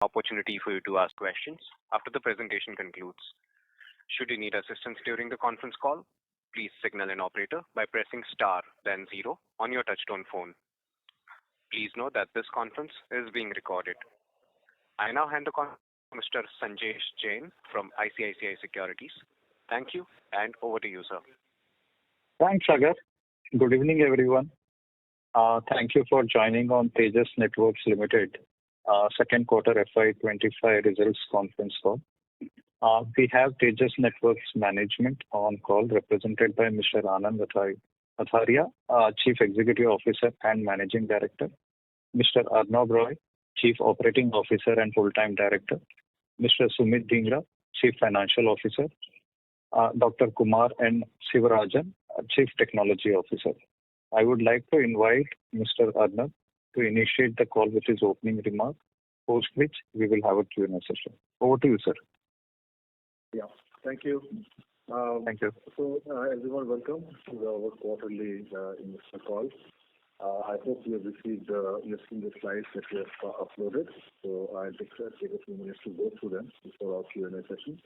Opportunity for you to ask questions after the presentation concludes. Should you need assistance during the conference call, please signal an operator by pressing star then zero on your touchtone phone. Please note that this conference is being recorded. I now hand the call to Mr. Sanjesh Jain from ICICI Securities. Thank you, and over to you, sir. Thanks, Sagar. Good evening, everyone. Thank you for joining on Tejas Networks Limited second quarter FY25 results conference call. We have Tejas Networks management on call represented by Mr. Anand Atharia, Chief Executive Officer and Managing Director, Mr. Arnob Roy, Chief Operating Officer and Full-Time Director, Mr. Sumit Dhingra, Chief Financial Officer, Dr. Kumar N. Sivarajan, Chief Technology Officer. I would like to invite Mr. Arnob to initiate the call with his opening remark, post which we will have a Q&A session. Over to you, sir. Yeah, thank you. Thank you. So, everyone, welcome to our quarterly investor call. I hope you have you've seen the slides that we have uploaded. So I'll take a few minutes to go through them before our Q&A session.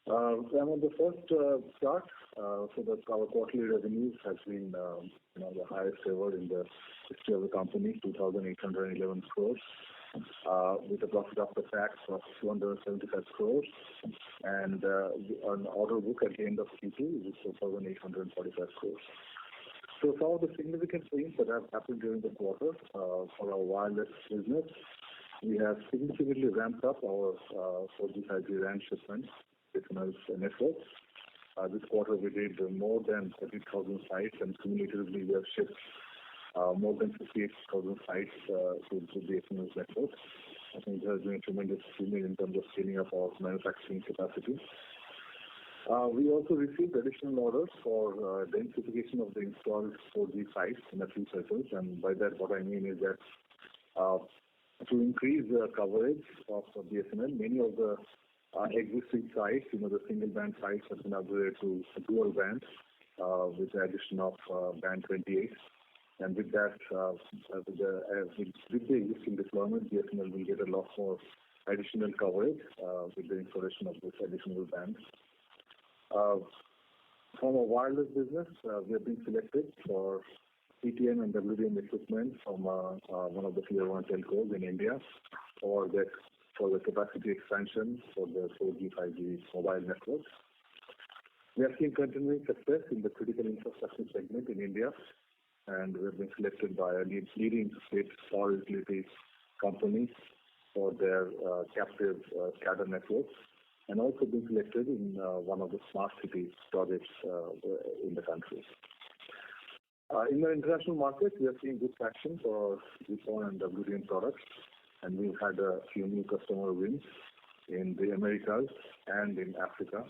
I'm on the first chart. Our quarterly revenues has been the highest ever in the history of the company, 2,811 crores, with a profit after tax of 275 crores, and an order book at the end of Q2 is 4,845 crores. So some of the significant things that have happened during the quarter for our wireless business, we have significantly ramped up our 4G 5G RAN shipments with networks. This quarter we did more than 30,000 sites, and cumulatively we have shipped more than 58,000 sites to the BSNL's network. I think there has been a tremendous achievement in terms of scaling up our manufacturing capacity. We also received additional orders for densification of the installed 4G sites in a few circles, and by that what I mean is that to increase the coverage of BSNL, many of the existing sites, the single band sites have been upgraded to a dual band with the addition of band 28. And with that, with the existing deployment, BSNL will get a lot more additional coverage with the installation of this additional band. From a wireless business, we have been selected for CTM and WDM equipment from one of the tier 1 telcos in India for the capacity expansion for the 4G 5G mobile networks. We have seen continuing success in the critical infrastructure segment in India, and we have been selected by a leading state power utility company for their captive SCADA networks, and also been selected in one of the smart city projects in the country. In the international market, we are seeing good traction for GPON and WDM products, and we've had a few new customer wins in the Americas and in Africa.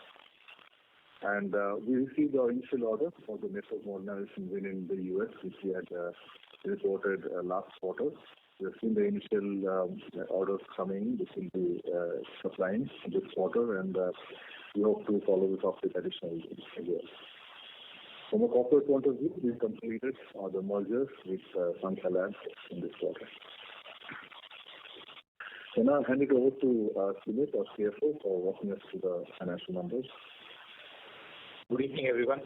And we received our initial order for the network modernization win in the US, which we had reported last quarter. We have seen the initial orders coming, which will be supplying this quarter, and we hope to follow this up with additional as well. From a corporate point of view, we completed the mergers with Sankha Labs in this quarter. So now I'll hand it over to Sumit, our CFO, for walking us through the financial numbers. Good evening, everyone.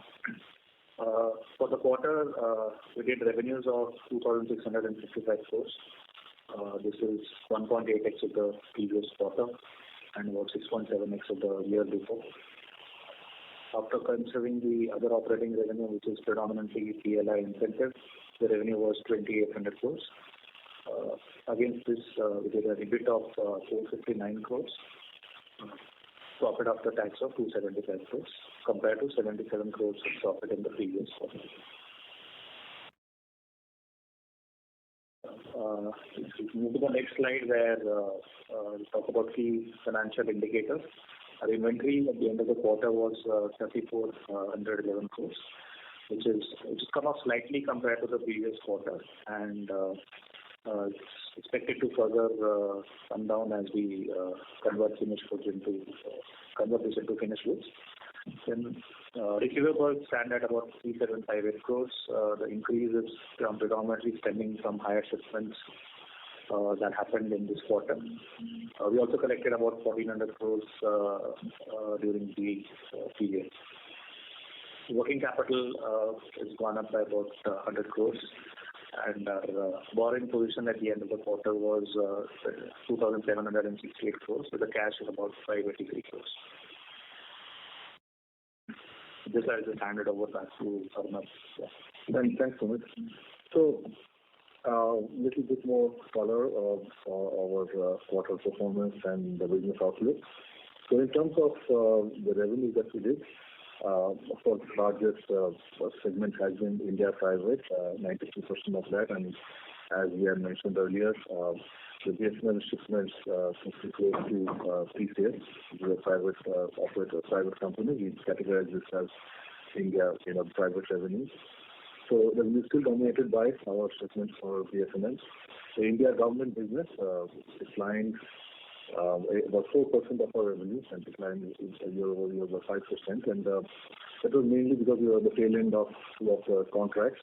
For the quarter, we did revenues of 2,655 crores. This is 1.8x of the previous quarter and about 6.7x of the year before. After considering the other operating revenue, which is predominantly PLI incentive, the revenue was 2,800 crores. Against this, we did an EBIT of 459 crores. Profit after tax of 275 crores compared to 77 crores of profit in the previous quarter. Move to the next slide where we'll talk about key financial indicators. Our inventory at the end of the quarter was 3,411 crores, which is come off slightly compared to the previous quarter, and it's expected to further come down as we convert this into finished goods. Then receivables stand at about 3,758 crores. The increase is predominantly stemming from higher shipments that happened in this quarter. We also collected about 1,400 crores during the period. Working capital has gone up by about 100 crores, and our borrowing position at the end of the quarter was 2,768 crores, with a cash of about 583 crores. This I just handed over back to Arnab. Thanks, Sumit. So, little bit more color of our quarter performance and the business outlook. So in terms of the revenue that we did, of course, the largest segment has been India private, 92% of that, and as we had mentioned earlier, the BSNL shipments simply close to pre-sales. We are private operator, private company. We categorize this as India, private revenues. So revenue is still dominated by our shipments for BSNL. The India government business declined about 4% of our revenues, and declined year-over-year by 5%. And that was mainly because we were at the tail end of two of the contracts.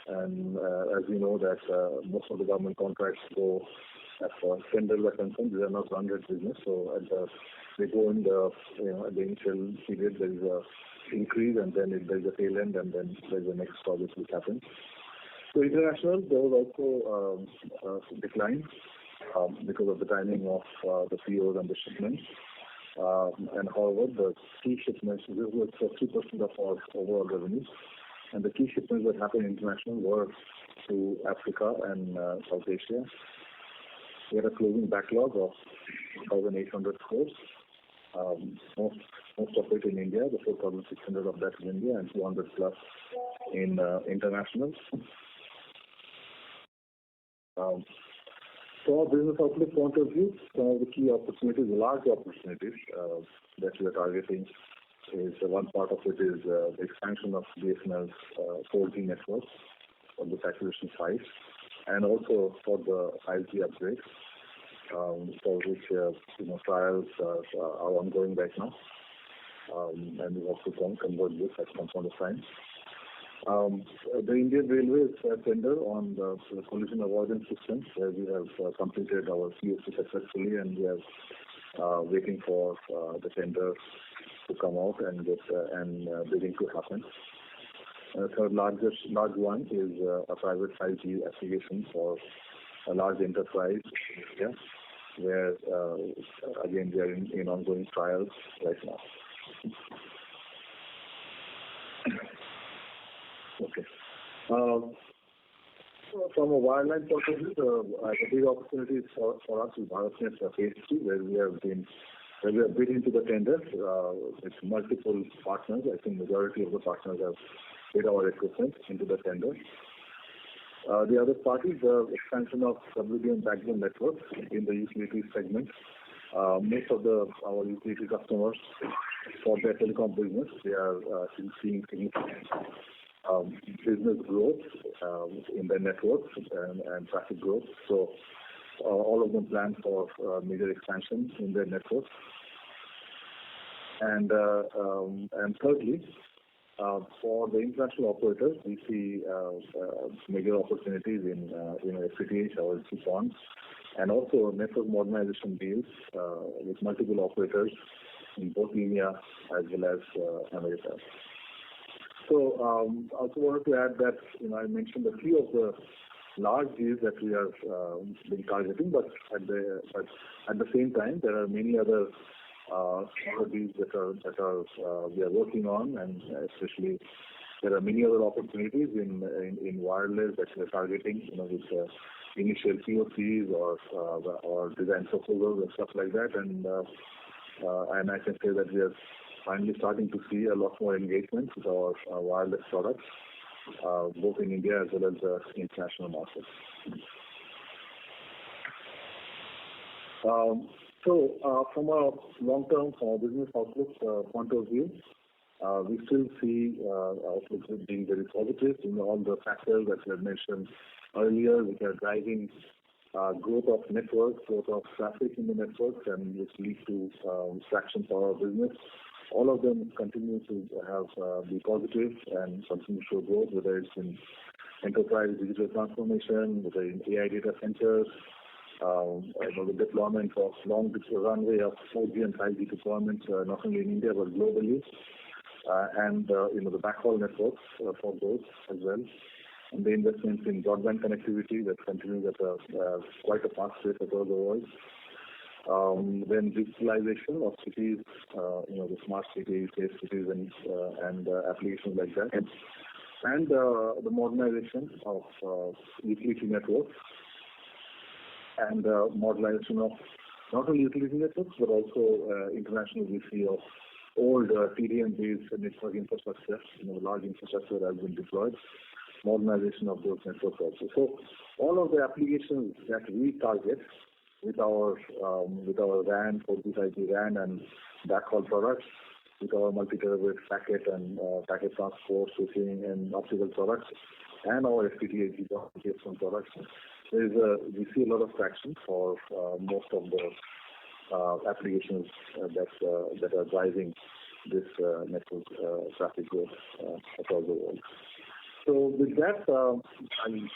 And as we know that most of the government contracts go as tender were concerned, these are not run-rate business. So they go in at the initial period, there is a increase, and then there is a tail end, and then there is a next project which happens. So international, there was also a decline because of the timing of the POs and the shipments. And however, the key shipments, this was 3% of our overall revenues, and the key shipments that happened international were to Africa and South Asia. We had a closing backlog of 1,800 crores. Most of it in India, the 4,600 of that in India, and 200 plus in international. From a business outlook point of view, some of the key opportunities, large opportunities that we are targeting is one part of it is the expansion of BSNL's 4G network on the saturation sites, and also for the 5G upgrades, for which trials are ongoing right now, and we hope to convert this at some point of time. The Indian Railways tender on the collision avoidance system, where we have completed our POC successfully, and we are waiting for the tender to come out and bidding to happen. Third large one is a private 5G application for a large enterprise in India, where again we are in ongoing trials right now. Okay. From a wireline point of view, the big opportunities for us is BharatNet Phase 3, where we have bid into the tender with multiple partners. I think majority of the partners have bid our equipment into the tender. The other part is the expansion of WDM backbone network in the utility segment. Most of our utility customers, for their telecom business, they are seeing significant business growth in their networks and traffic growth. So all of them plan for major expansion in their networks. And thirdly, for the international operators, we see major opportunities in FTTH or GPON, and also network modernization deals with multiple operators in both India as well as America. So I also wanted to add that I mentioned a few of the large deals that we have been targeting, but at the same time there are many other smaller deals that we are working on, and especially there are many other opportunities in wireless that we are targeting, with initial POCs or design proposals and stuff like that, and I can say that we are finally starting to see a lot more engagement with our wireless products, both in India as well as international markets. So from a long-term business outlook point of view, we still see outlook being very positive in all the factors that we had mentioned earlier, which are driving growth of networks, growth of traffic in the networks, and which lead to traction for our business. All of them continue to be positive and continue to show growth, whether it's in enterprise digital transformation, whether in AI data centers, the deployment of long runway of 4G and 5G deployments, not only in India but globally, and the backhaul networks for those as well. And the investments in broadband connectivity that continues at quite a fast rate across the world. Then digitalization of cities, the smart cities, safe cities, and applications like that. And the modernization of utility networks and modernization of not only utility networks but also international VC of old TDM-based network infrastructure. Large infrastructure has been deployed. Modernization of those networks also. So all of the applications that we target with our RAN, 4G, 5G RAN and backhaul products, with our multi-terabit packet and packet transport, switching and optical products, and our FTTH GPON products, we see a lot of traction for most of the applications that are driving this network traffic growth across the world. So with that, I'll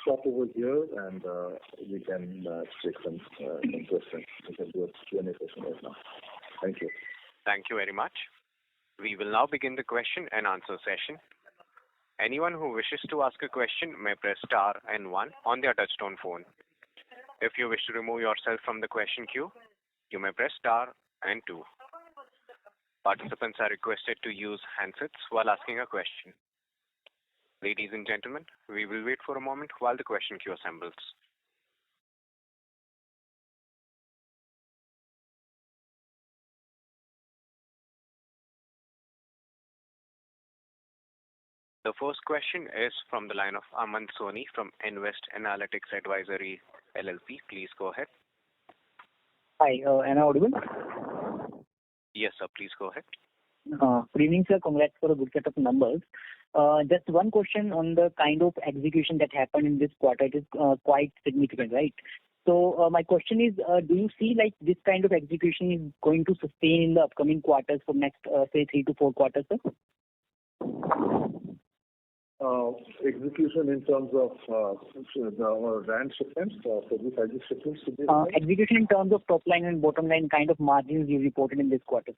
stop over here and we can take some questions. We can do a Q&A session right now. Thank you. Thank you very much. We will now begin the question and answer session. Anyone who wishes to ask a question may press star and 1 on their touchtone phone. If you wish to remove yourself from the question queue, you may press star and 2. Participants are requested to use handsets while asking a question. Ladies and gentlemen, we will wait for a moment while the question queue assembles. The first question is from the line of Aman Soni from Invest Analytics Advisory LLP. Please go ahead. Hi, am I audible? Yes, sir. Please go ahead. Good evening, sir. Congrats for a good set of numbers. Just one question on the kind of execution that happened in this quarter. It is quite significant, right? So my question is, do you see like this kind of execution is going to sustain in the upcoming quarters for next, say, 3 to 4 quarters, sir? Execution in terms of our RAN shipments, for the 5G shipments? Execution in terms of top line and bottom line kind of margins you reported in this quarter.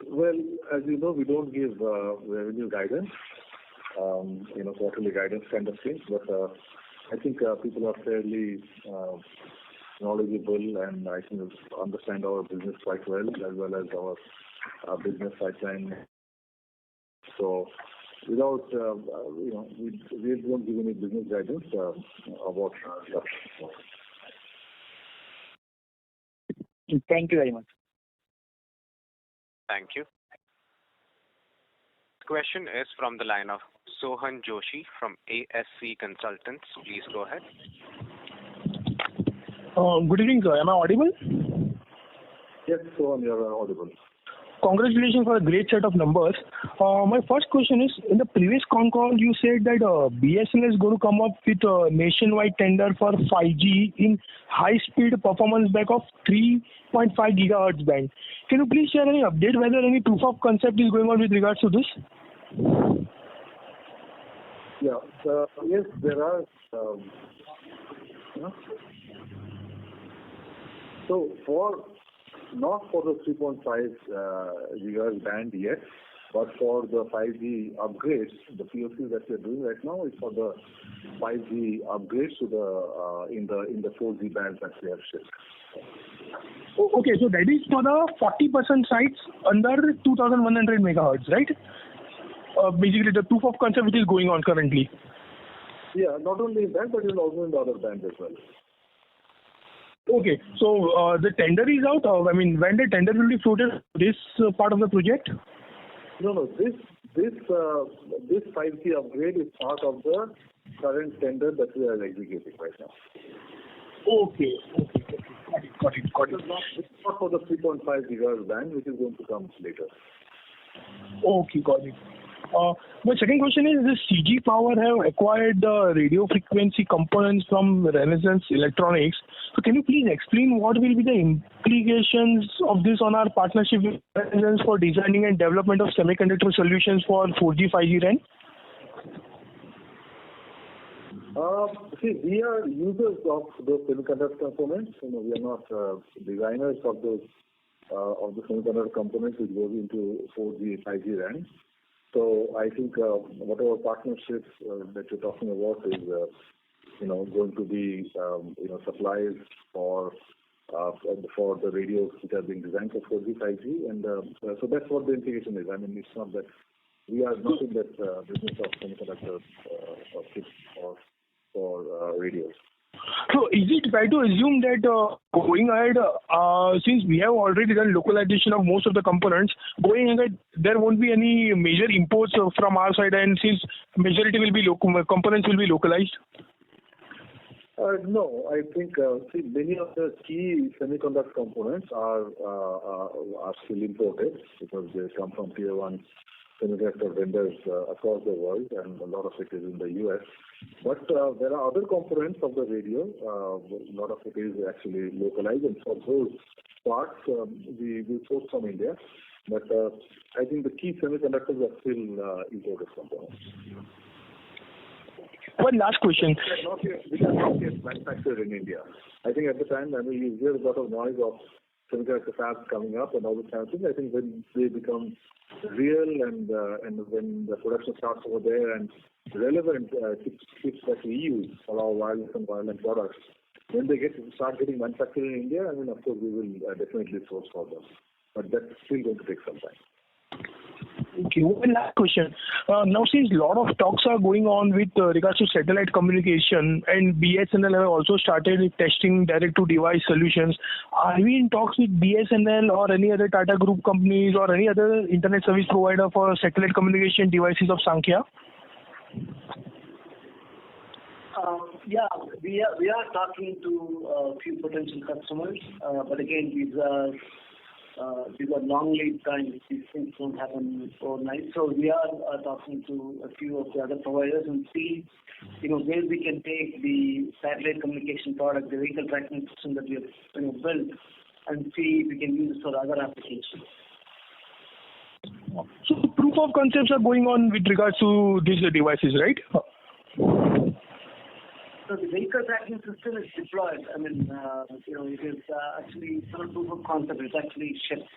Well, as you know, we don't give revenue guidance, quarterly guidance kind of thing. But I think people are fairly knowledgeable and I think understand our business quite well, as well as our business pipeline. So without, we won't give any business guidance about that. Thank you very much. Thank you. Question is from the line of Sohan Joshi from ASC Consultants. Please go ahead. Good evening, sir. Am I audible? Yes, Sohan, you are audible. Congratulations for a great set of numbers. My first question is, in the previous con call, you said that BSNL is going to come up with a nationwide tender for 5G in high-speed performance back of 3.5 gigahertz band. Can you please share any update whether any proof of concept is going on with regards to this? Yeah. Yes, there are. So not for the 3.5 gigahertz band yet, but for the 5G upgrades, the POCs that we are doing right now is for the 5G upgrades to the in the 4G band that we have shipped. Okay, so that is for the 40% sites under 2100 megahertz, right? Basically, the proof of concept which is going on currently. Yeah, not only in that, but also in the other bands as well. Okay, so the tender is out. When the tender will be floated, this part of the project? No. This 5G upgrade is part of the current tender that we are executing right now. Okay. Got it. It's not for the 3.5 gigahertz band, which is going to come later. Okay, got it. My second question is, this CG Power have acquired the radio frequency components from Renaissance Electronics. So can you please explain what will be the implications of this on our partnership with Renaissance for designing and development of semiconductor solutions for 4G, 5G RAN? See, we are users of those semiconductor components. We are not designers of those of the semiconductor components which goes into 4G, 5G RAN. So I think whatever partnerships that you're talking about is, going to be, supplies for the radios which are being designed for 4G, 5G, and so that's what the implication is. I mean, it's not that we are not in that business of semiconductor or chips or for radios. So is it fair to assume that going ahead, since we have already done localization of most of the components, going ahead there won't be any major imports from our side, and since majority will be components will be localized? No, I think many of the key semiconductor components are still imported because they come from tier one semiconductor vendors across the world, and a lot of it is in the US. But there are other components of the radio. A lot of it is actually localized, and for those parts, we source from India. But I think the key semiconductors are still imported components. One last question. Which are not yet manufactured in India. I think at the time, you hear a lot of noise of semiconductor fabs coming up and all this kind of thing. I think when they become real and when the production starts over there and relevant chips that we use for our wireless and wireline products, when they start getting manufactured in India, of course we will definitely source for them. But that's still going to take some time. Okay, one last question. Now, since a lot of talks are going on with regards to satellite communication, and BSNL have also started testing direct-to-device solutions, are we in talks with BSNL or any other Tata Group companies or any other internet service provider for satellite communication devices of Sankhya? Yeah, we are talking to a few potential customers, but again, these are long lead times. These things don't happen overnight. So we are talking to a few of the other providers and see, where we can take the satellite communication product, the vehicle tracking system that we have built, and see if we can use it for other applications. So proof of concepts are going on with regards to these devices, right? So the vehicle tracking system is deployed. It is actually not proof of concept. It's actually shipped.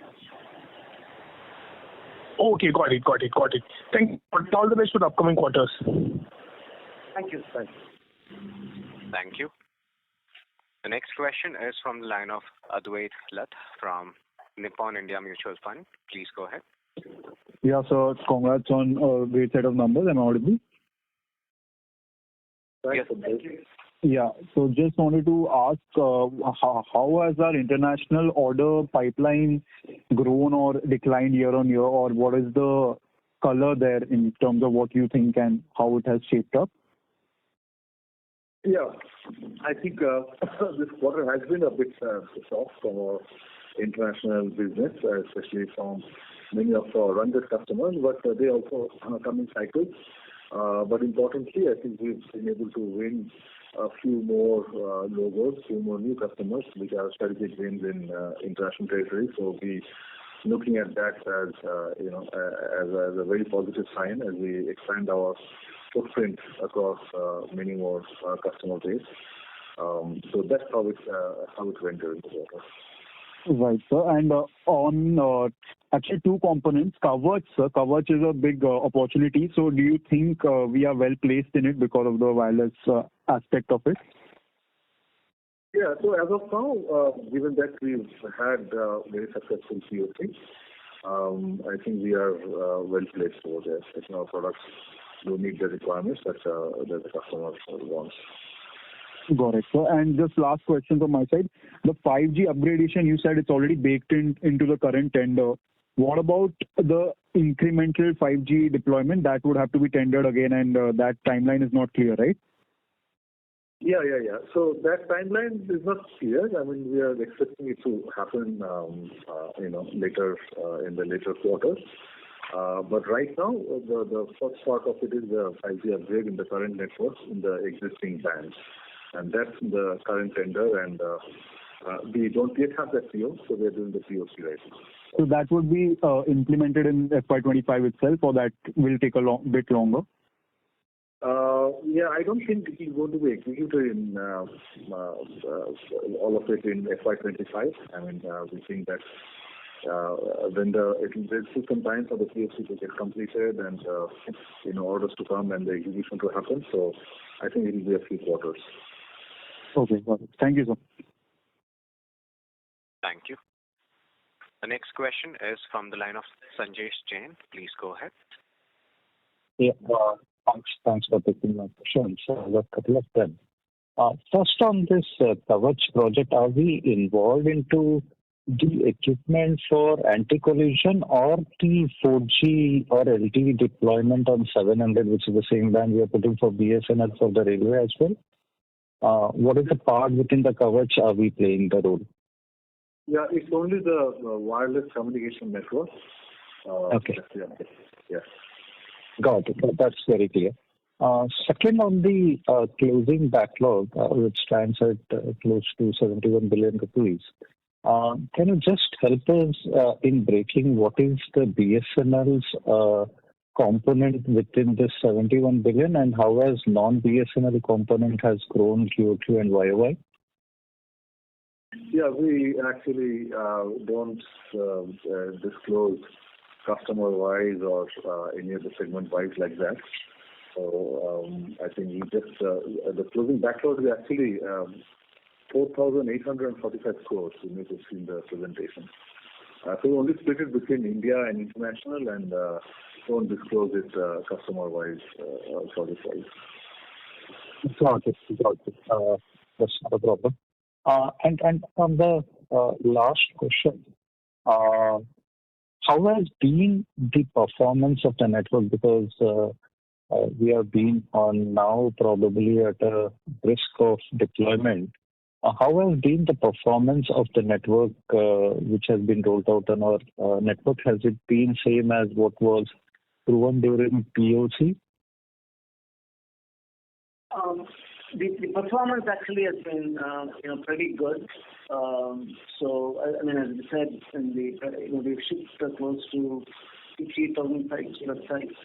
Okay, got it. Thank you. All the best for the upcoming quarters. Thank you. Thank you. The next question is from the line of Advait Lat from Nippon India Mutual Fund. Please go ahead. Yeah, so congrats on a great set of numbers. Am I audible? Yes. Thank you. Yeah, so just wanted to ask how has our international order pipeline grown or declined year on year, or what is the color there in terms of what you think and how it has shaped up? Yeah, I think this quarter has been a bit soft from our international business, especially from many of our run-rate customers, but they also come in cycles. But importantly, I think we've been able to win a few more logos, few more new customers, which are strategic wins in international territory. So we looking at that as as a very positive sign as we expand our footprint across many more customer base. So that's how it went during the quarter. Right, sir. And on actually two components, Kavach, sir. Kavach is a big opportunity. So do you think we are well placed in it because of the wireless aspect of it? Yeah, so as of now, given that we've had very successful POC, I think we are well placed over there. I think our products do meet the requirements that the customer wants. Got it. So, and just last question from my side. The 5G upgradation, you said it's already baked into the current tender. What about the incremental 5G deployment? That would have to be tendered again, and that timeline is not clear, right? Yeah. So that timeline is not clear. We are expecting it to happen, later in the later quarters. But right now, the first part of it is the 5G upgrade in the current networks in the existing bands. And that's the current tender, and we don't yet have that PO, so we're doing the POC right now. So that would be implemented in FY25 itself, or that will take a bit longer? Yeah, I don't think it is going to be executed in all of it in FY25. I mean, we think that when it will take some time for the POC to get completed and orders to come and the execution to happen. So I think it will be a few quarters. Okay, got it. Thank you, sir. Thank you. The next question is from the line of Sanjesh Jain. Please go ahead. Yeah, thanks for taking my question. So I have a couple of them. First, on this Kavach project, are we involved into the equipment for anti-collision or the 4G or LTE deployment on 700, which is the same band we are putting for BSNL for the railway as well? What is the part within the Kavach are we playing the role? Yeah, it's only the wireless communication network. Okay. Yeah. Got it. That's very clear. Second, on the closing backlog, which stands at close to 71 billion rupees, can you just help us in breaking what is the BSNL's component within this 71 billion and how has non-BSNL component has grown Q2 and YOY? Yeah, we actually don't disclose customer-wise or any of the segment-wise like that. So I think we just the closing backlog is actually 4,845 crores. You may have seen the presentation. So we only split it between India and international and don't disclose it customer-wise or project-wise. Got it. That's not a problem. And on the last question, how has been the performance of the network? Because we have been on now probably at a risk of deployment. How has been the performance of the network which has been rolled out on our network? Has it been same as what was proven during POC? The performance actually has been pretty good. So I mean, as we said, we've shipped close to 58,000 sites,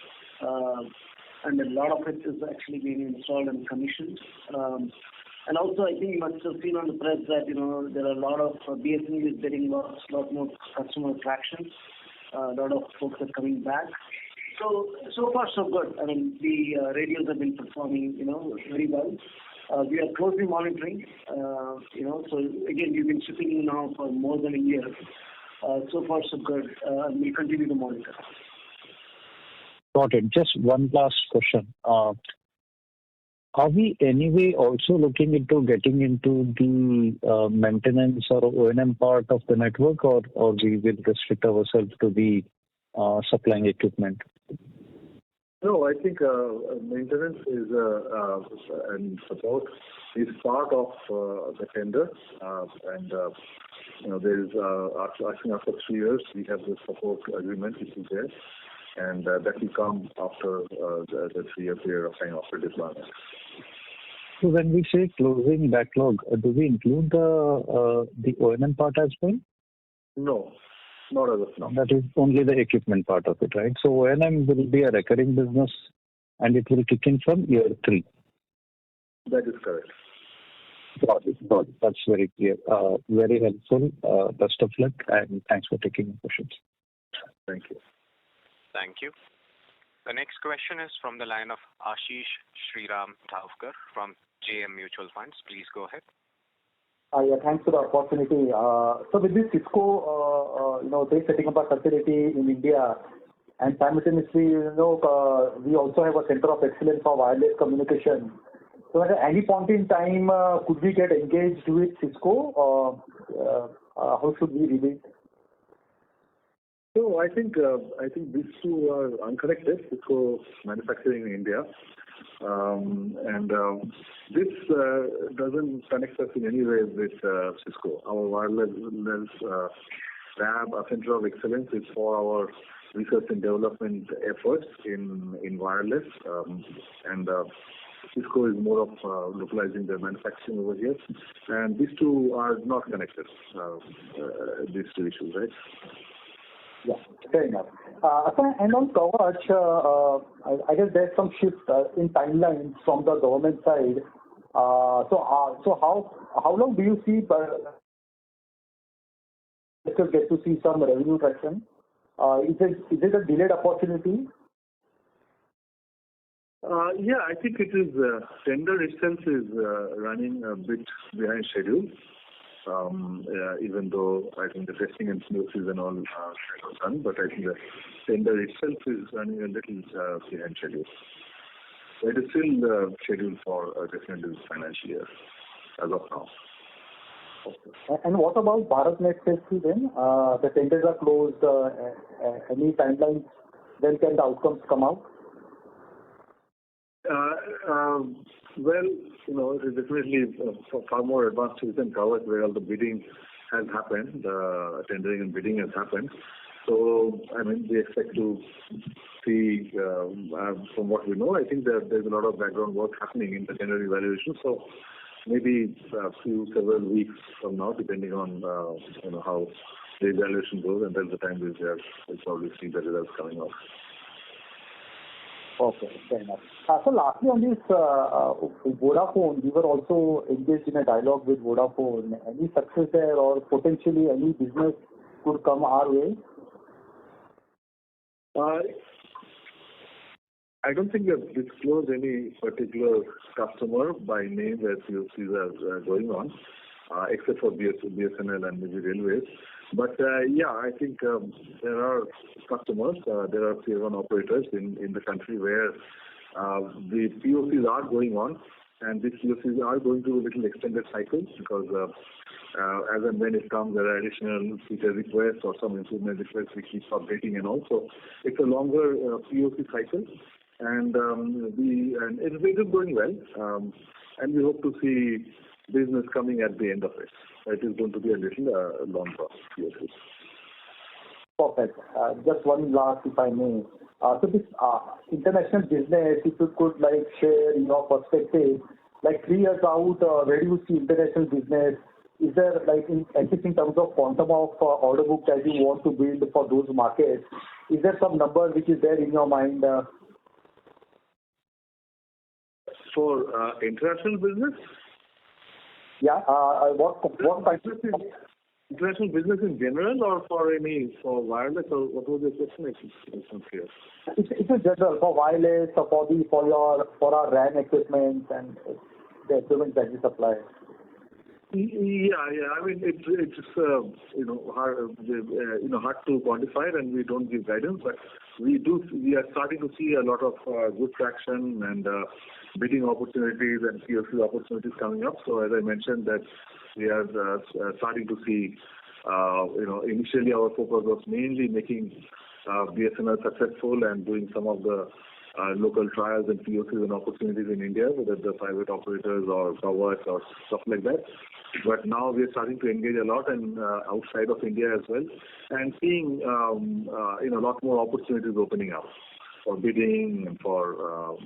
and a lot of it is actually being installed and commissioned. And also, I think you must have seen on the press that there are a lot of BSNL is getting lot more customer traction. A lot of folks are coming back. So far so good. I mean, the radios have been performing very well. We are closely monitoring. So again, we've been shipping now for more than a year. So far so good. We'll continue to monitor. Got it. Just one last question. Are we anyway also looking into getting into the maintenance or O&M part of the network, or we will restrict ourselves to the supplying equipment? No, I think maintenance is and support is part of the tender, and there is I think after 3 years we have the support agreement which is there, and that will come after the 3-year period of time after deployment. So when we say closing backlog, do we include the O&M part as well? No, not as of now. That is only the equipment part of it, right? So O&M will be a recurring business and it will kick in from year 3. That is correct. Got it. That's very clear. Very helpful. Best of luck and thanks for taking the questions. Thank you. Thank you. The next question is from the line of Ashish Sriram Thavkar from JM Mutual Funds. Please go ahead. Yeah, thanks for the opportunity. So with this Cisco, they're setting up a facility in India, and simultaneously, we also have a center of excellence for wireless communication. So at any point in time, could we get engaged with Cisco? How should we read it? So I think these two are unconnected. Cisco manufacturing in India, and this doesn't connect us in any way with Cisco. Our wireless lab, a center of excellence, is for our research and development efforts in wireless, and Cisco is more of localizing their manufacturing over here. And these two are not connected. These two issues, right? Yeah, fair enough. And on Kavach, I guess there's some shift in timelines from the government side. So how long do you see investors get to see some revenue traction? Is it a delayed opportunity? Yeah, I think it is. Tender itself is running a bit behind schedule. Even though I think the testing and POCs and all are done, but I think the tender itself is running a little behind schedule. It is still scheduled for definitely this financial year as of now. Okay. And what about BharatNet phase 3 then? The tenders are closed. Any timelines? When can the outcomes come out? Well, it is definitely far more advanced than Kavach, where all the bidding has happened, tendering and bidding has happened. So, I mean, we expect to see, from what we know, I think there's a lot of background work happening in the tender evaluation. So, maybe several weeks from now, depending on how the evaluation goes, and then the time we'll probably see the results coming out. Okay, fair enough. So lastly on this Vodafone, we were also engaged in a dialogue with Vodafone. Any success there or potentially any business could come our way? I don't think we have disclosed any particular customer by name as POCs are going on, except for BSNL and maybe railways. But yeah, I think there are customers, there are tier 1 operators in the country where the POCs are going on, and these POCs are going through a little extended cycle because as and when it comes, there are additional feature requests or some improvement requests we keep updating, and also it's a longer POC cycle, and it is going well, and we hope to see business coming at the end of it. It is going to be a little long process. Perfect. Just one last, if I may. So this international business, if you could share your perspective, 3 years out, where do you see international business? Is there at least in terms of quantum of order book that you want to build for those markets? Is there some number which is there in your mind? For international business? Yeah. What international business in general, or for wireless, or what was your question? It's not clear. It's a general for wireless, for our RAN equipment and the equipment that you supply. Yeah. I mean, it's hard to quantify, and we don't give guidance, but we are starting to see a lot of good traction and bidding opportunities and POC opportunities coming up. So as I mentioned, that we are starting to see. Initially our focus was mainly making BSNL successful and doing some of the local trials and POCs and opportunities in India, whether the private operators or Kavach or stuff like that. But now we are starting to engage a lot and outside of India as well, and seeing a lot more opportunities opening up for bidding and for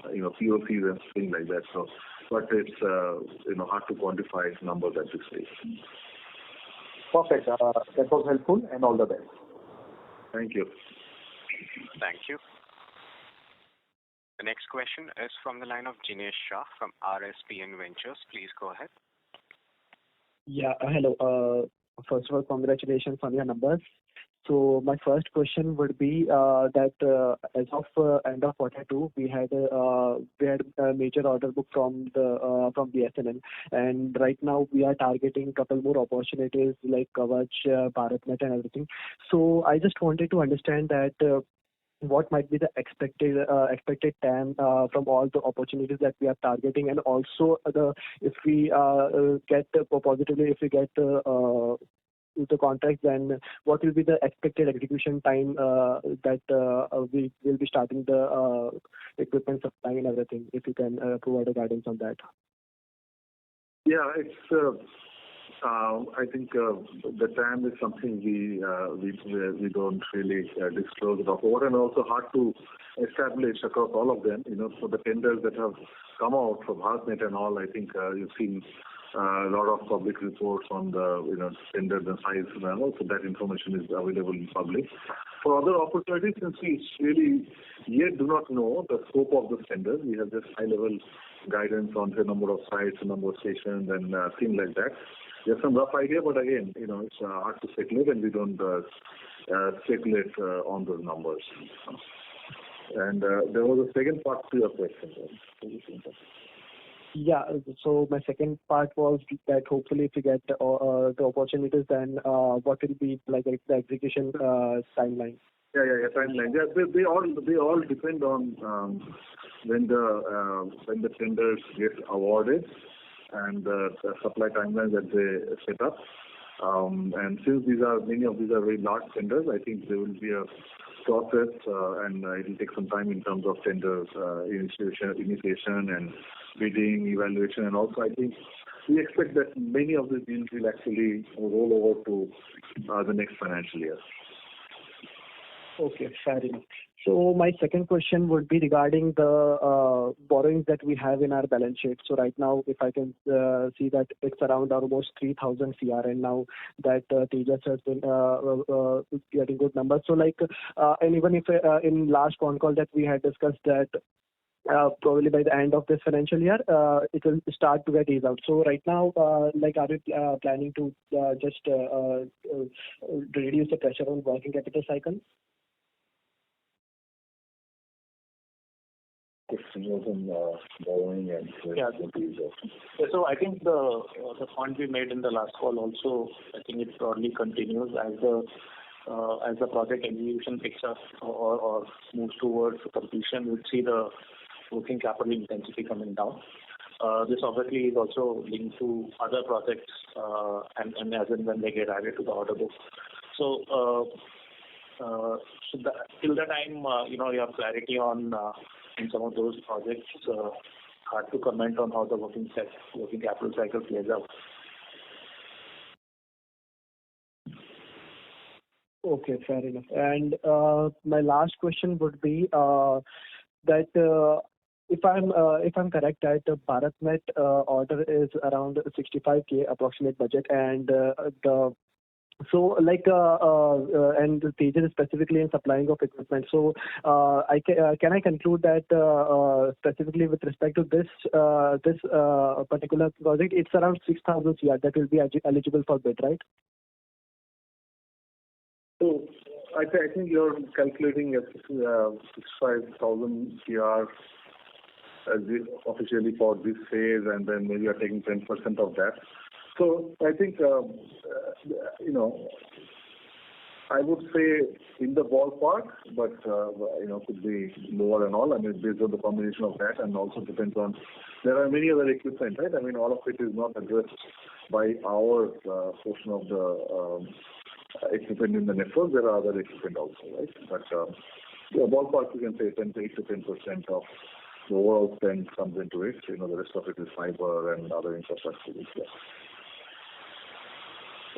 POCs and things like that. So, but it's hard to quantify numbers at this stage. Perfect. That was helpful, and all the best. Thank you. Thank you. The next question is from the line of Jinesh Shah from RSPN Ventures. Please go ahead. Yeah, hello. First of all, congratulations on your numbers. So my first question would be that as of end of Q2, we had a major order book from BSNL, and right now we are targeting a couple more opportunities like Kavach, BharatNet, and everything. So I just wanted to understand that. What might be the expected TAM from all the opportunities that we are targeting, and also if we get positively, if we get the contract, then what will be the expected execution time that we will be starting the equipment supplying and everything? If you can provide a guidance on that. Yeah, it's. I think the TAM is something we don't really disclose about, and also hard to establish across all of them. For the tenders that have come out from BharatNet and all, I think you've seen a lot of public reports on the tenders and size and all, so that information is available in public. For other opportunities, since we really yet do not know the scope of the tenders, we have just high-level guidance on the number of sites, the number of stations, and things like that. We have some rough idea, but again, it's hard to speculate, and we don't speculate on those numbers. And there was a second part to your question. Yeah. So my second part was that hopefully if we get the opportunities, then what will be like the execution timeline? Yeah, timeline. Yeah, they all depend on when the tenders get awarded and the supply timelines that they set up. And since many of these are very large tenders, I think there will be a process and it will take some time in terms of tenders initiation and bidding, evaluation, and also I think we expect that many of the deals will actually roll over to the next financial year. Okay, fair enough. So my second question would be regarding the borrowings that we have in our balance sheet. So right now, if I can see that it's around almost 3,000 CR, and now that Tejas has been getting good numbers. So and even if in last con call that we had discussed that probably by the end of this financial year, it will start to get eased out. So right now, are you planning to just reduce the pressure on working capital cycle? Borrowing and so I think the point we made in the last call also, I think it broadly continues as the project execution picks up or moves towards completion. We'll see the working capital intensity coming down. This obviously is also linked to other projects and as and when they get added to the order book. So till the time you have clarity on in some of those projects, hard to comment on how the working capital cycle plays out. Okay, fair enough. And my last question would be that if I'm correct, that the BharatNet order is around 65K approximate budget, and and Tejas specifically in supplying of equipment. So can I conclude that specifically with respect to this particular project, it's around 6,000 CR that will be eligible for bid, right? So I think you're calculating at 65,000 CR as officially for this phase, and then maybe you're taking 10% of that. So I think, I would say in the ballpark, but, could be lower and all. I mean, based on the combination of that, and also depends on, there are many other equipment, right? I mean, all of it is not addressed by our portion of the equipment in the network. There are other equipment also, right? But ballpark, you can say 8 to 10% of the overall spend comes into it. The rest of it is fiber and other infrastructure.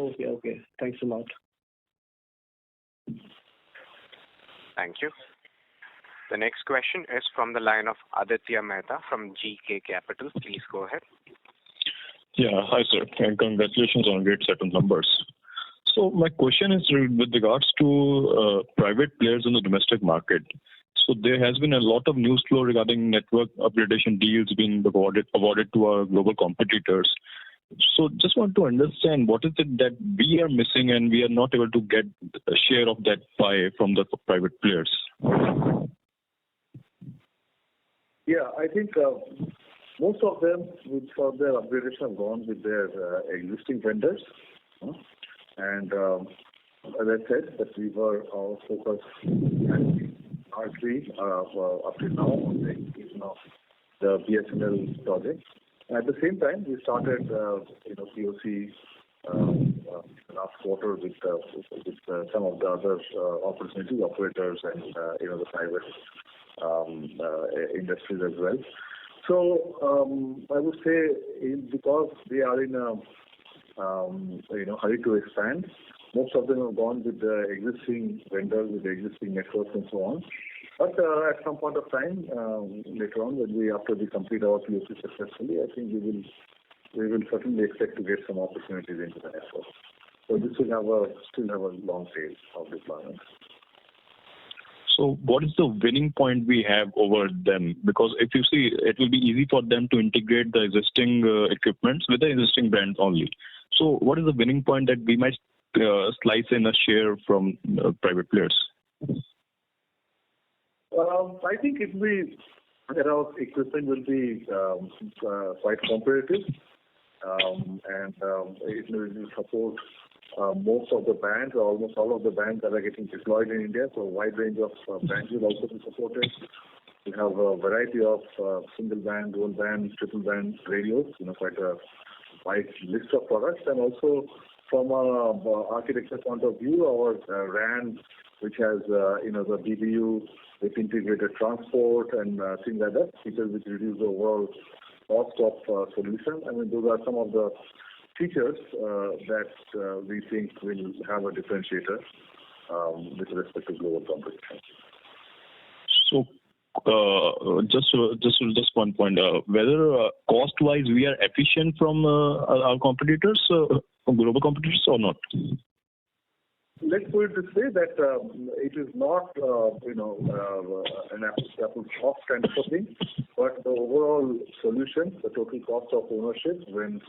Yeah. Okay. Thanks a lot. Thank you. The next question is from the line of Aditya Mehta from GK Capital. Please go ahead. Yeah, hi sir, and congratulations on a great set of numbers. So my question is with regards to private players in the domestic market. So there has been a lot of news flow regarding network upgradation deals being awarded to our global competitors. So just want to understand what is it that we are missing and we are not able to get a share of that pie from the private players. Yeah, I think most of them, for their upgradation, have gone with their existing vendors. And as I said, that we were our focus largely up to now on the execution of the BSNL project. At the same time, we started POC last quarter with some of the other opportunity operators and the private industries as well. So I would say because they are in a hurry to expand, most of them have gone with the existing vendors, with the existing networks and so on. But at some point of time, later on, after we complete our POC successfully, I think we will we will certainly expect to get some opportunities into the network. So this will still have a long tail of deployment. So what is the winning point we have over them? Because if you see, it will be easy for them to integrate the existing equipments with the existing brands only. So what is the winning point that we might slice in a share from private players? I think it will be, our equipment will be quite competitive, and it will support most of the bands, or almost all of the bands that are getting deployed in India. So a wide range of bands will also be supported. We have a variety of single band, dual band, triple band radios, quite a wide list of products. And also from a architecture point of view, our RAN, which has the BBU with integrated transport and things like that, features which reduce the overall cost of solution. I mean, those are some of the features that we think will have a differentiator with respect to global competition. So, just one point: whether cost-wise we are efficient from our competitors, global competitors, or not? Let's put it this way, that it is not an apples-to-apples cost kind of a thing, but the overall solution, the total cost of ownership, when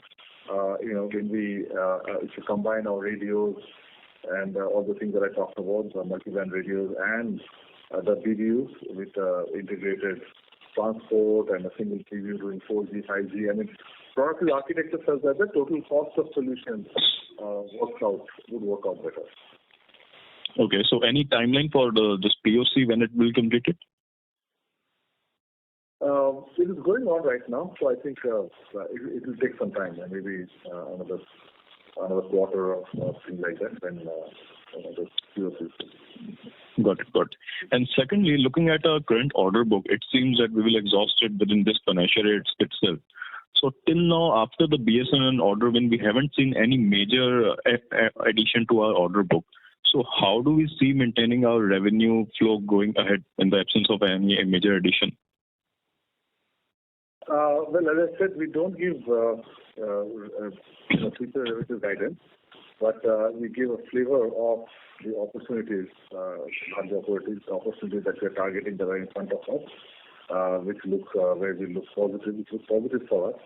we if you combine our radios and all the things that I talked about, the multi-band radios and the BBUs with integrated transport and a single PBU doing 4G, 5G. I mean, product architecture says that the total cost of solutions would work out better. Okay, so any timeline for this POC when it will complete it? It is going on right now, so I think it will take some time, maybe another quarter or things like that, when the POC. Got it. And secondly, looking at our current order book, it seems that we will exhaust it within this financial year itself. So till now, after the BSNL order win, we haven't seen any major addition to our order book. So how do we see maintaining our revenue flow going ahead in the absence of any major addition? Well, as I said, we don't give future revenue guidance, but we give a flavor of the opportunities, not the opportunities that we are targeting that are in front of us, which look where we look positive, which look positive for us.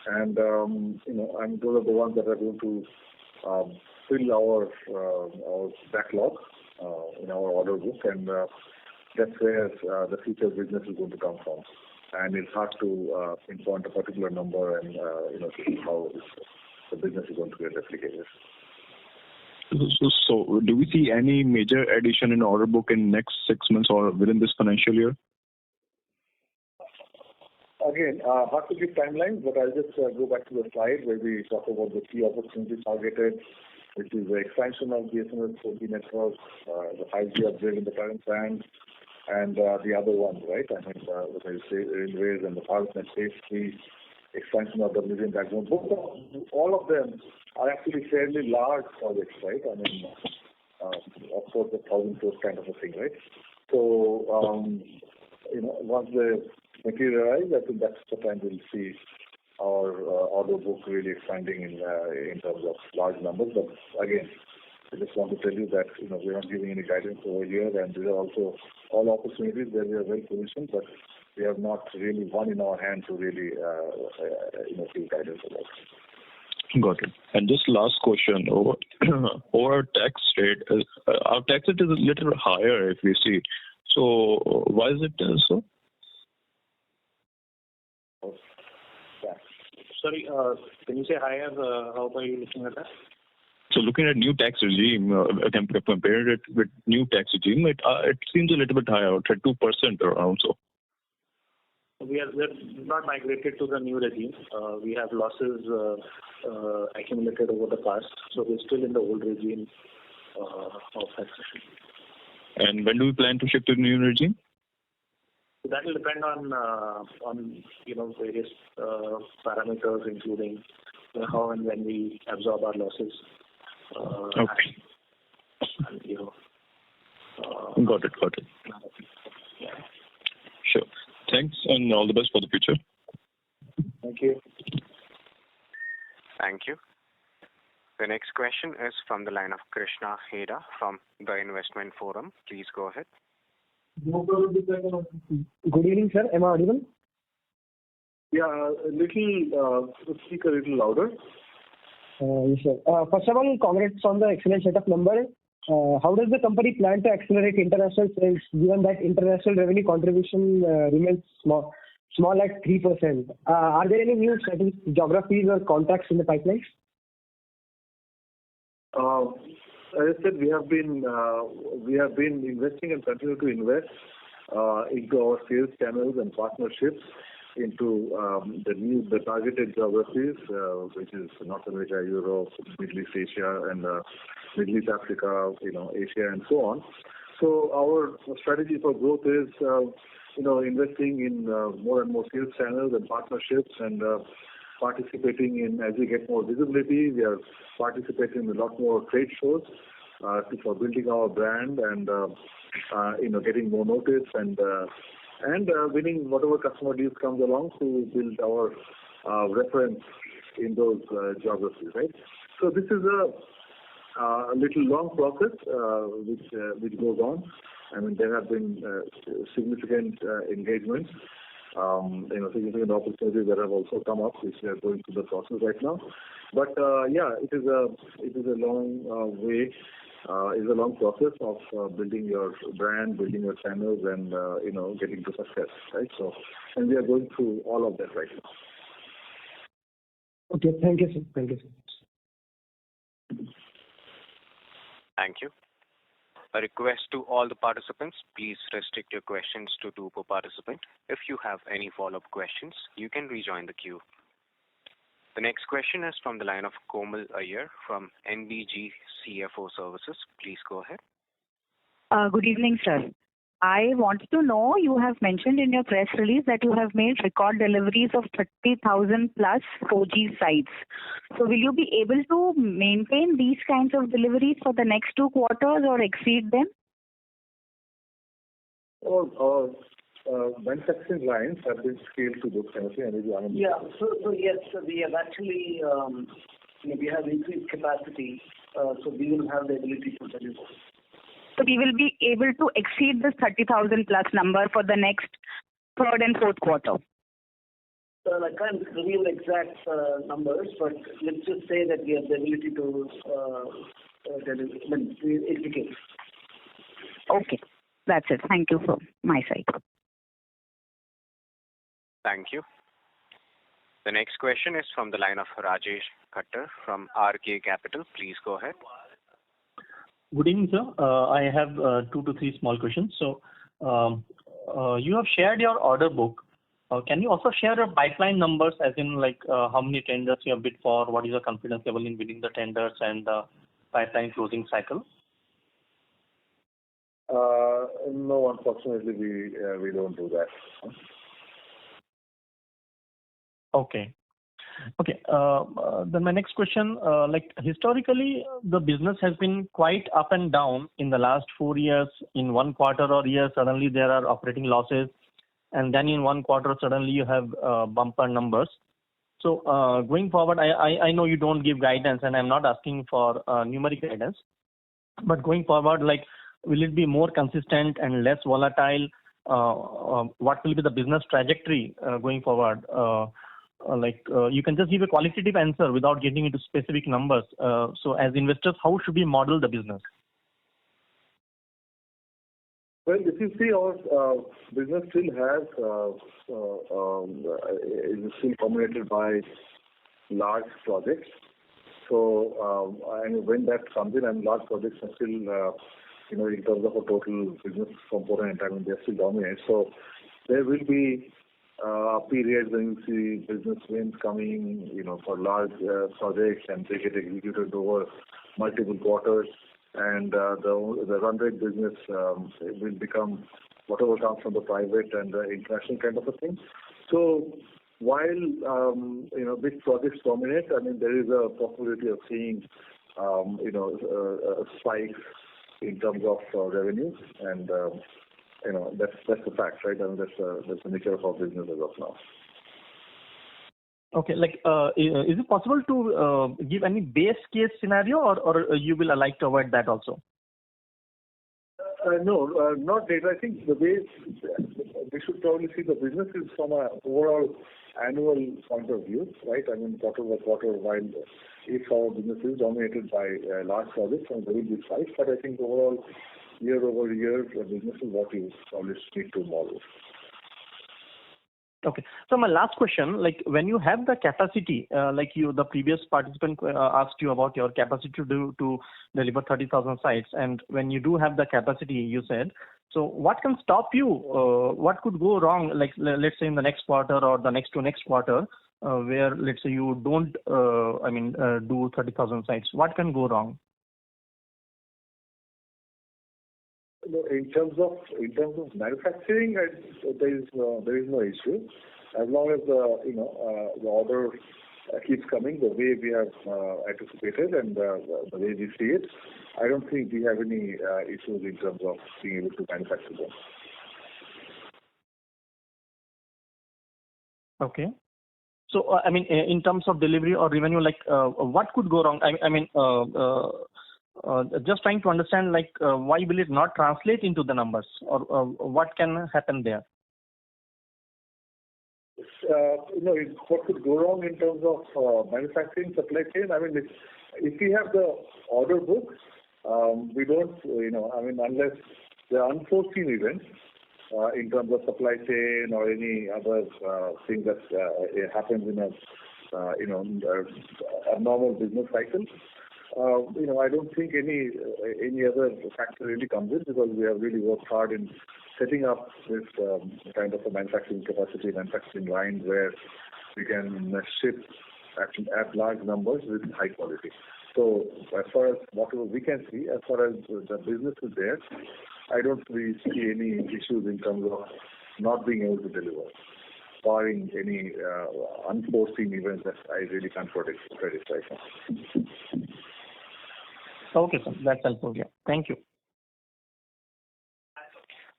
And and those are the ones that are going to fill our backlog in our order book, and that's where the future business is going to come from. And it's hard to pinpoint a particular number and see how the business is going to get replicated. So do we see any major addition in order book in next 6 months or within this financial year? Again, hard to give timelines, but I'll just go back to the slide where we talk about the key opportunities targeted, which is the expansion of BSNL 4G networks, the 5G upgrade in the current band, and the other ones, right? I mean, what I say, railways and the BharatNet safety, expansion of the million backbone. All of them are actually fairly large projects, right? I mean, of course, 1,000 crores kind of a thing, right? So, once they materialize, I think that's the time we'll see our order book really expanding in terms of large numbers. But again, I just want to tell you that we're not giving any guidance over here, and these are also all opportunities where we are well positioned, but we have not really one in our hand to really give guidance about. Got it. And just last question, over our tax rate, our tax rate is a little higher if we see. So why is it so? Sorry, can you say higher? How are you looking at that? So looking at new tax regime, compared it with new tax regime, it seems a little bit higher, 2% around so. We're not migrated to the new regime. We have losses accumulated over the past, so we're still in the old regime of taxation. And when do we plan to shift to the new regime? That will depend on various parameters, including how and when we absorb our losses. Okay. And, got it. Yeah. Sure. Thanks, and all the best for the future. Thank you. Thank you. The next question is from the line of Krishna Heda from the Investment Forum. Please go ahead. Good evening, sir. Am I audible? Yeah, speak a little louder. Yes, sir. First of all, congrats on the excellent set of numbers. How does the company plan to accelerate international sales given that international revenue contribution remains small at 3%? Are there any new geographies or contracts in the pipeline? As I said, we have been investing and continue to invest into our sales channels and partnerships into the targeted geographies, which is North America, Europe, Middle East, Asia, and Middle East, Africa, Asia, and so on. So our strategy for growth is, investing in more and more sales channels and partnerships and participating in, as we get more visibility, we are participating in a lot more trade shows for building our brand and, getting more notice and winning whatever customer deals comes along to build our reference in those geographies, right? So this is a little long process which goes on. I mean, there have been significant engagements, significant opportunities that have also come up, which we are going through the process right now. But it is a long way. It's a long process of building your brand, building your channels, and getting to success, right? So, and we are going through all of that right now. Okay, thank you, sir. Thank you, sir. Thank you. A request to all the participants, please restrict your questions to 2 per participant. If you have any follow-up questions, you can rejoin the queue. The next question is from the line of Komal Iyer from NBG CFO Services. Please go ahead. Good evening, sir. I want to know, you have mentioned in your press release that you have made record deliveries of 30,000 plus 4G sites. So will you be able to maintain these kinds of deliveries for the next 2 quarters or exceed them? Manufacturing lines have been scaled to those kind of things. Yeah, so yes, we have actually we have increased capacity, so we will have the ability to deliver. So we will be able to exceed this 30,000 plus number for the next 3rd and 4th quarter. I can't reveal exact numbers, but let's just say that we have the ability to execute. Okay, that's it. Thank you from my side. Thank you. The next question is from the line of Rajesh Khattar from RK Capital. Please go ahead. Good evening, sir. I have 2 to 3 small questions. So, you have shared your order book. Can you also share your pipeline numbers, as in how many tenders you have bid for, what is your confidence level in bidding the tenders, and the pipeline closing cycle? No, unfortunately, we don't do that. Okay. Then my next question, historically, the business has been quite up and down in the last 4 years. In 1 quarter or year, suddenly there are operating losses, and then in 1 quarter, suddenly you have bumper numbers. So going forward, I know you don't give guidance, and I'm not asking for numeric guidance, but going forward, will it be more consistent and less volatile? What will be the business trajectory going forward? You can just give a qualitative answer without getting into specific numbers. So as investors, how should we model the business? Well, if you see, our business still has is still dominated by large projects. So and when that comes in, and large projects are still in terms of a total business component, they're still dominant. So there will be periods when you see business wins coming, for large projects, and they get executed over multiple quarters, and the run rate business will become whatever comes from the private and the international kind of a thing. So while big projects dominate, there is a possibility of seeing spikes in terms of revenues, and that's the fact, right? That's the nature of our business as of now. Okay, like is it possible to give any base case scenario, or you will like to avoid that also? No, not data. I think the way we should probably see the business is from an overall annual point of view, right? I mean, quarter by quarter, while if our business is dominated by large projects and very big size, but I think overall year over year, the business is what you probably need to model. Okay. So my last question, like when you have the capacity, the previous participant asked you about your capacity to deliver 30,000 sites, and when you do have the capacity, you said, so what can stop you? What could go wrong? Like let's say in the next quarter or the next to next quarter, where let's say you don't, do 30,000 sites. What can go wrong? In terms of manufacturing, there is no issue. As long as the order keeps coming the way we have anticipated and the way we see it, I don't think we have any issues in terms of being able to manufacture them. Okay. So in terms of delivery or revenue, like what could go wrong? Just trying to understand, like, why will it not translate into the numbers, or what can happen there? What could go wrong in terms of manufacturing supply chain? I mean, if we have the order book, we don't, unless there are unforeseen events in terms of supply chain or any other thing that happens in a normal business cycle. I don't think any other factor really comes in, because we have really worked hard in setting up this kind of a manufacturing capacity, manufacturing line where we can ship at large numbers with high quality. So as far as whatever we can see, as far as the business is there, I don't really see any issues in terms of not being able to deliver, barring any unforeseen events that I really can't predict right now. Okay, sir. That's helpful. Yeah. Thank you.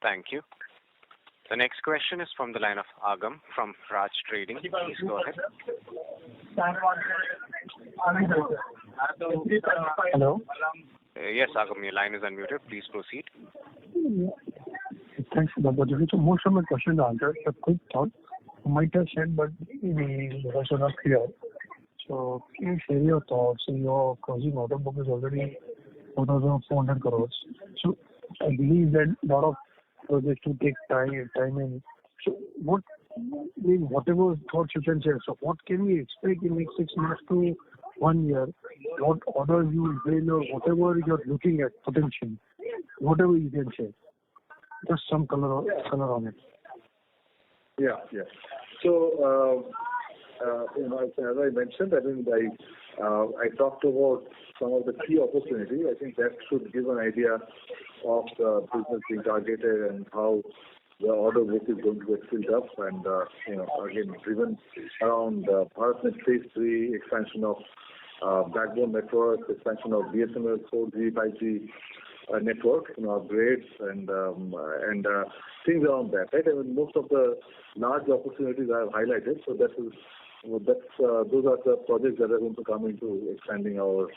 Thank you. The next question is from the line of Agam from Raj Trading. Please go ahead. Hello. Yes, Agam, your line is unmuted. Please proceed. Thanks for the opportunity. So most of my questions are answered. A quick thought. You might have said, but the rest are not clear. So can you share your thoughts? Your closing order book is already 4,400 crores. So I believe that a lot of projects to take time in. So whatever thoughts you can share. So what can we expect in the next 6 months to 1 year? What orders you will bring, or whatever you're looking at potential, whatever you can share. Just some color on it. Yeah. So, as I mentioned, I talked about some of the key opportunities. I think that should give an idea of the business being targeted and how the order book is going to get filled up, and again driven around BharatNet Phase 3, expansion of backbone network, expansion of BSNL 4G, 5G network, upgrades and things around that, right? I mean, most of the large opportunities I have highlighted. So those are the projects that are going to come into expanding our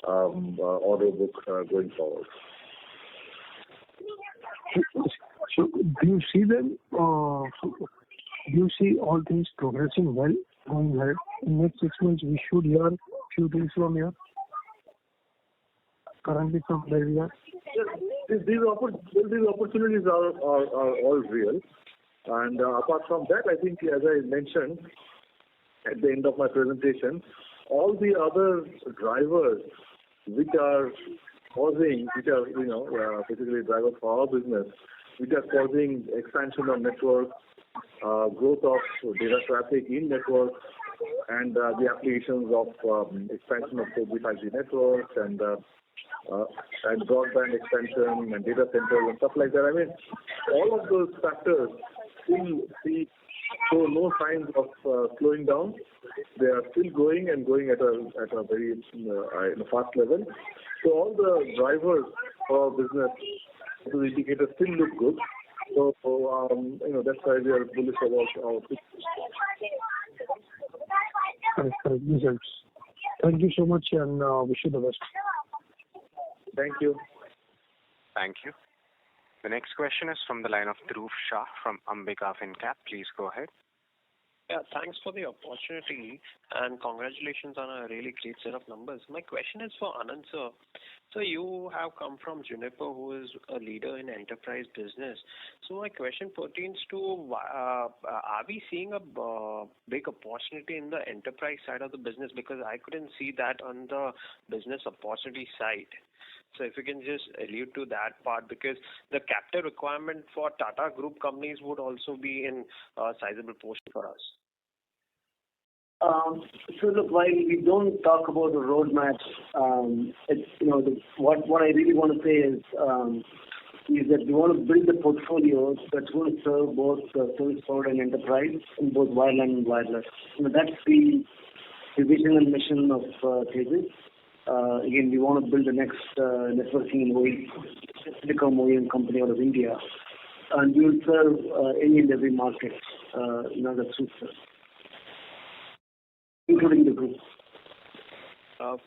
order book going forward. So do you see them? Do you see all things progressing well going ahead? In the next 6 months, we should hear few things from here. Currently, from where we are. These opportunities are all real, and apart from that, I think, as I mentioned at the end of my presentation, all the other drivers which are basically drivers for our business, which are causing expansion of network, growth of data traffic in network, and the applications of expansion of 4G, 5G networks, and broadband expansion and data centers and stuff like that. I mean, all of those factors show no signs of slowing down. They are still going at a very fast level. So all the drivers for our business, the indicators still look good. So that's why we are bullish about our future. Correct. This helps. Thank you so much and wish you the best. Thank you. Thank you. The next question is from the line of Dhruv Shah from Ambika FinCap. Please go ahead. Yeah, thanks for the opportunity and congratulations on a really great set of numbers. My question is for Anand sir. So you have come from Juniper, who is a leader in enterprise business. So my question pertains to are we seeing a big opportunity in the enterprise side of the business? Because I couldn't see that on the business opportunity side. So if you can just allude to that part, because the capital requirement for Tata Group companies would also be in a sizable portion for us. So look, while we don't talk about the roadmaps, it's, what I really want to say is that we want to build a portfolio that's going to serve both service provider and enterprise in both wireline and wireless. That's the vision and mission of Tejas. Again, we want to build the next networking telecom OEM company out of India, and we will serve any and every market that suits us, including the group.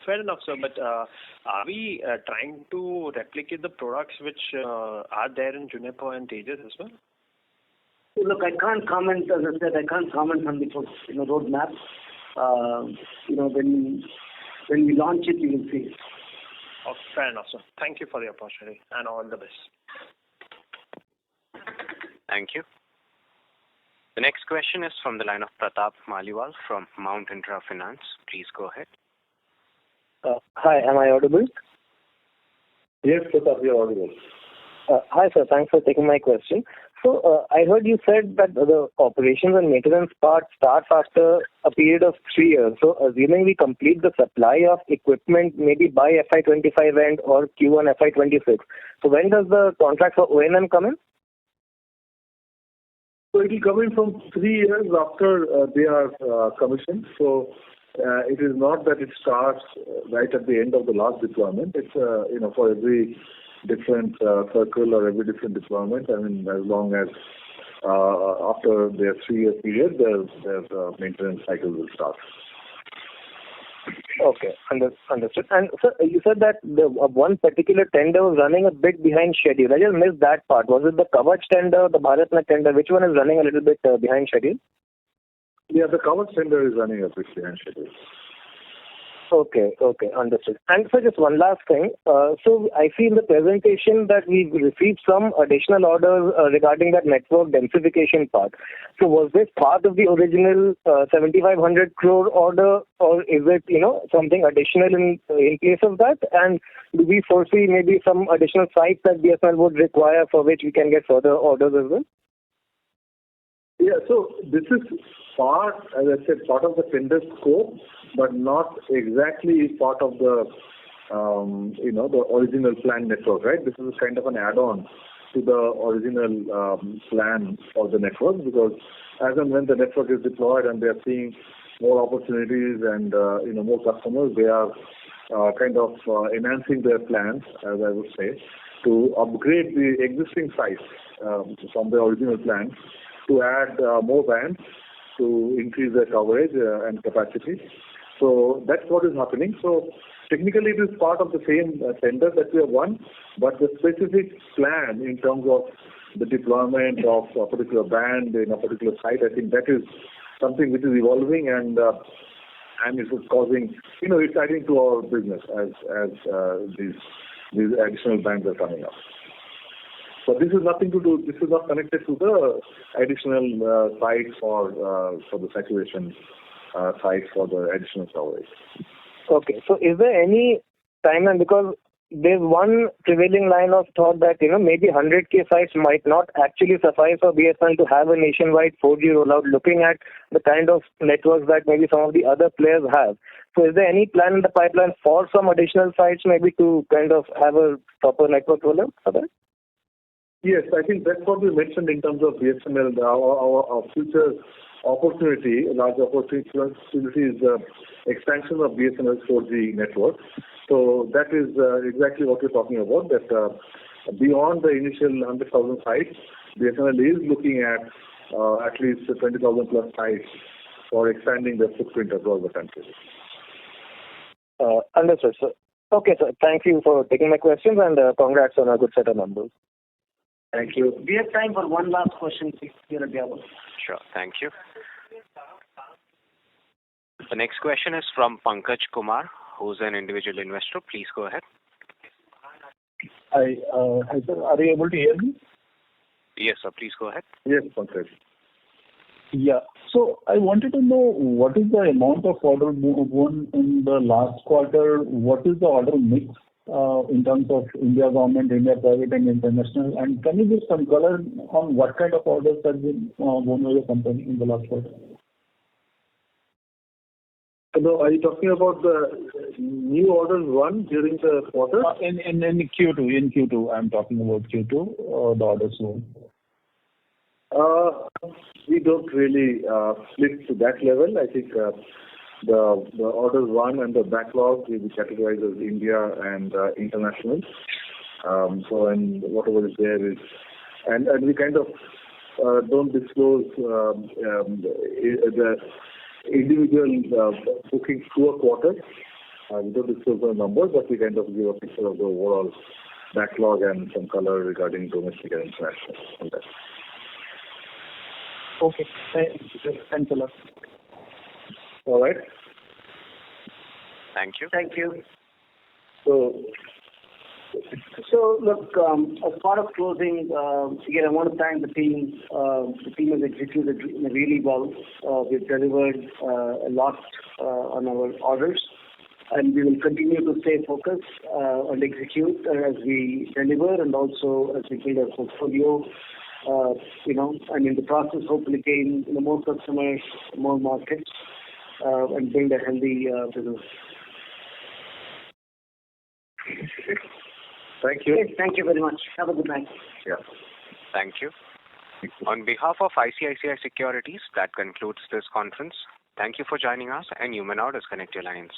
Fair enough, sir. But are we trying to replicate the products which are there in Juniper and Tejas as well? Look, I can't comment. As I said, I can't comment on the roadmap. When we launch it, you will see it. Oh, fair enough, sir. Thank you for the opportunity and all the best. Thank you. The next question is from the line of Pratap Maliwal from Mount Intra Finance. Please go ahead. Hi, am I audible? Yes, Pratap, you are audible. Hi, sir. Thanks for taking my question. So I heard you said that the operations and maintenance part starts after a period of 3 years. So assuming we complete the supply of equipment maybe by FY25 end or Q1 FY26. So when does the contract for O&M come in? So it will come in from 3 years after they are commissioned. So it is not that it starts right at the end of the last deployment. It's for every different circle or every different deployment. I mean, as long as after their 3-year period, their maintenance cycle will start. Okay, understood. And sir, you said that the one particular tender was running a bit behind schedule. I just missed that part. Was it the Kavach tender, the BharatNet tender? Which one is running a little bit behind schedule? Yeah, the Kavach tender is running a bit behind schedule. Okay, understood. And so just one last thing. So I see in the presentation that we've received some additional orders regarding that network densification part. So was this part of the original 7,500 crore order, or is it something additional in place of that? And do we foresee maybe some additional sites that BSNL would require for which we can get further orders as well? Yeah, so this is part, as I said, part of the tender scope, but not exactly part of the, the original planned network, right? This is kind of an add-on to the original plan for the network, because as and when the network is deployed and they are seeing more opportunities and, more customers, they are kind of enhancing their plans, as I would say, to upgrade the existing sites from the original plan to add more bands to increase their coverage and capacity. So that's what is happening. So technically it is part of the same tender that we have won, but the specific plan in terms of the deployment of a particular band in a particular site, I think that is something which is evolving and it is causing, it's adding to our business as these additional bands are coming up. So this is nothing to do. This is not connected to the additional sites for the saturation sites for the additional coverage. Okay. So is there any timeline? Because there's one prevailing line of thought that maybe 100K sites might not actually suffice for BSNL to have a nationwide 4G rollout. Looking at the kind of networks that maybe some of the other players have. So is there any plan in the pipeline for some additional sites maybe to kind of have a proper network rollout for that? Yes, I think that's what we mentioned in terms of BSNL. Our future opportunity, large opportunity is expansion of BSNL's 4G network. So that is exactly what we're talking about, that beyond the initial 100,000 sites, BSNL is looking at least 20,000 plus sites for expanding their footprint across the country. Understood, sir. Okay, sir. Thank you for taking my questions, and congrats on a good set of numbers. Thank you. We have time for one last question, please, here at the hour. Sure. Thank you. The next question is from Pankaj Kumar, who's an individual investor. Please go ahead. Hi, sir. Are you able to hear me? Yes, sir. Please go ahead. Yes, Pankaj. Yeah. So I wanted to know what is the amount of order won in the last quarter? What is the order mix in terms of India government, India private, and international? And can you give some color on what kind of orders have been won by the company in the last quarter? So are you talking about the new orders won during the quarter? In Q2, I'm talking about Q2, the orders won. We don't really split to that level. I think the orders won and the backlog will be categorized as India and international. And whatever is there is, and we kind of don't disclose the individual bookings through a quarter. We don't disclose the numbers, but we kind of give a picture of the overall backlog and some color regarding domestic and international on that. Okay. Thanks a lot. All right. Thank you. Thank you. So look, as part of closing, again, I want to thank the team. The team has executed really well. We've delivered a lot on our orders, and we will continue to stay focused and execute as we deliver and also as we build our portfolio. And in the process, hopefully gain more customers, more markets, and build a healthy business. Thank you. Okay, thank you very much. Have a good night. Yeah. Thank you. On behalf of ICICI Securities, that concludes this conference. Thank you for joining us, and you may now disconnect your lines.